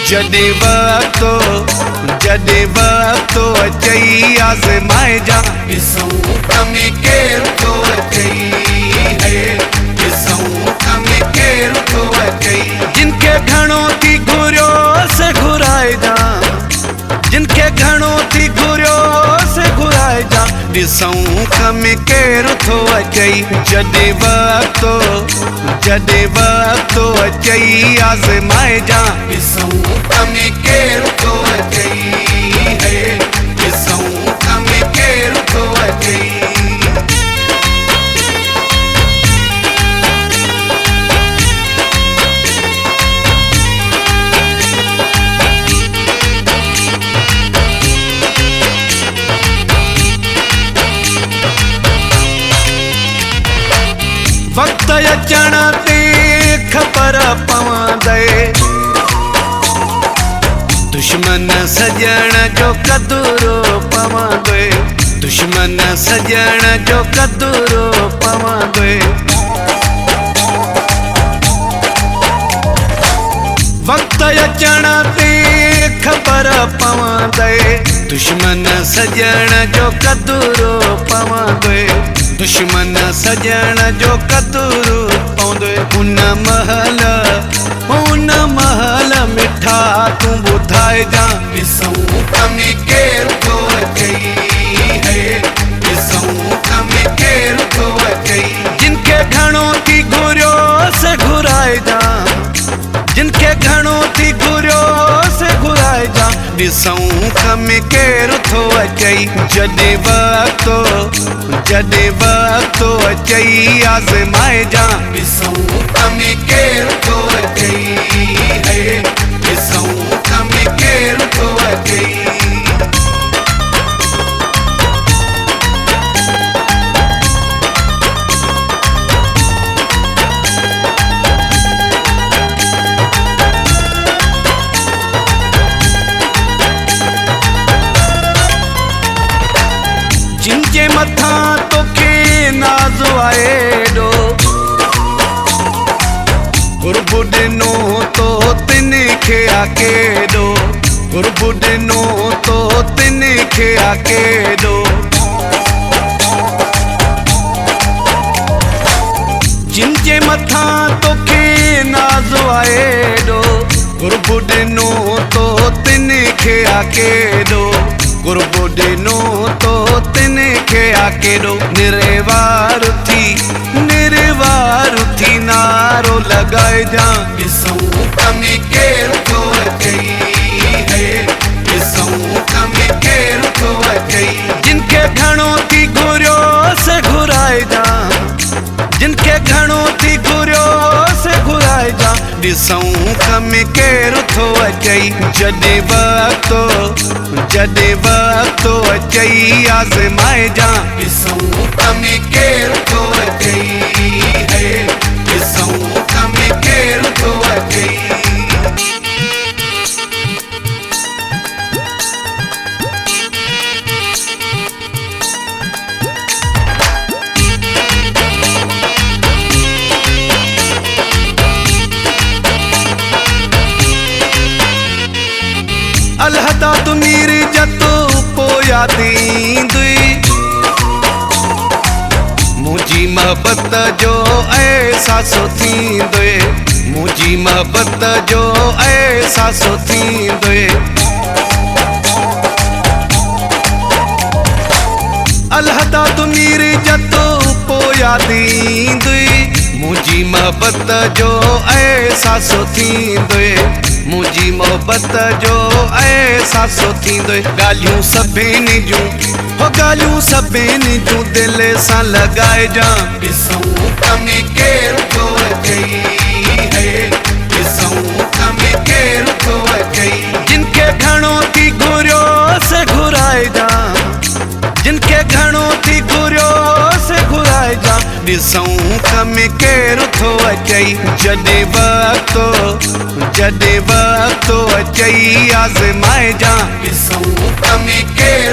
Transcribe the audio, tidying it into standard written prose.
जॾहिं वक़्तो अचई आज़माए जा, ॾिसूं कमी केरु थो अचई है, ॾिसूं कमी केरु थो अचई। जिनखे घणो थी घुरियो से घुराए जा, जिनखे घणो थी घुरियो से घुराए जा, ॾिसूं कमी केरु थो अचई। जॾहिं वक़्तो अचई आज़माए जा, ॾिसूं कमी केरु थो अचई है, ॾिसूं कमी केरु थो अचई। वक्त अचण ते ख़बर पवंदे, दुश्मन सजण जो कदुरो पवंदे, दुश्मन सजण जो कदुरो पवंदे। वक्त अचण ते ख़बर पवंदे, दुश्मन सजण जो कदुरो पवंदे, दुश्मन सजण जो कदुरो पवंदे। हुन महल मिठा तूं ॿुधाए जा, ॾिसूं कमी केरु थो अचई है, ॾिसूं कमी केरु थो अचई। जिनखे घणो थी घुरियो से घुराए जा, जिनखे घणो थी घुरियो से घुराए जा, ॾिसूं कमी केरु थो अचई। जॾहिं वक़्तो अचई आज़माए जा, ॾिसूं कमी केरु थो अचई है, ॾिसूं कमी केरु थो अचई। जिनजे मथां तोखे नाज़ आहे एॾो, क़ुर्बु ॾिनो तो तिन खे आकेॾो, क़ुर्बु ॾिनो तो तिन खे आकेॾो। जिनजे मथां तोखे नाज़ आहे एॾो, क़ुर्बु ॾिनो तो तिन खे आकेॾो, क़ुर्बु ॾिनो तो तिन खे आकेॾो। निर्वार थी नारो लॻाए जा, ॾिसूं कमी केरु थो अचई है, ॾिसूं कमी केरु थो अचई। जिनखे घणो थी घुरियो से घुराए जा, जिनखे घणो थी घुरियो से घुराए जा, ॾिसूं कमी केरु थो अचई। जॾहिं वक़्तो अचई आज़माए जा, ॾिसूं कमी केरु थो अचई है, ॾिसूं कमी केरु थो अचई। अलहदा तू नीर जतो पोया थींदुई, मुंहिंजी मोहबत जो एहसासो थींदुए, मुंहिंजी मोहबत जो एहसासो थींदुए। अलहदा तू नीर जतो पोया थींदुई, मुंहिंजी मोहबत जो एहसासो थींदुए, मुंहिंजी मोहबत जो एहसासो थींदुए। ॻाल्हियूं सभिनी जूं दिल सां लॻाए जा, ॾिसूं कमी केरु थो अचई है, ॾिसूं कमी केरु थो अचई। जिनखे घणो थी घुरियो से घुराए जा, जिनखे घणो थी घुरियो से घुराए जा, ॾिसूं कमी केरु थो अचई। जॾहिं वक़्तो अचई आज़माए जा, ॾिसूं कमी केरु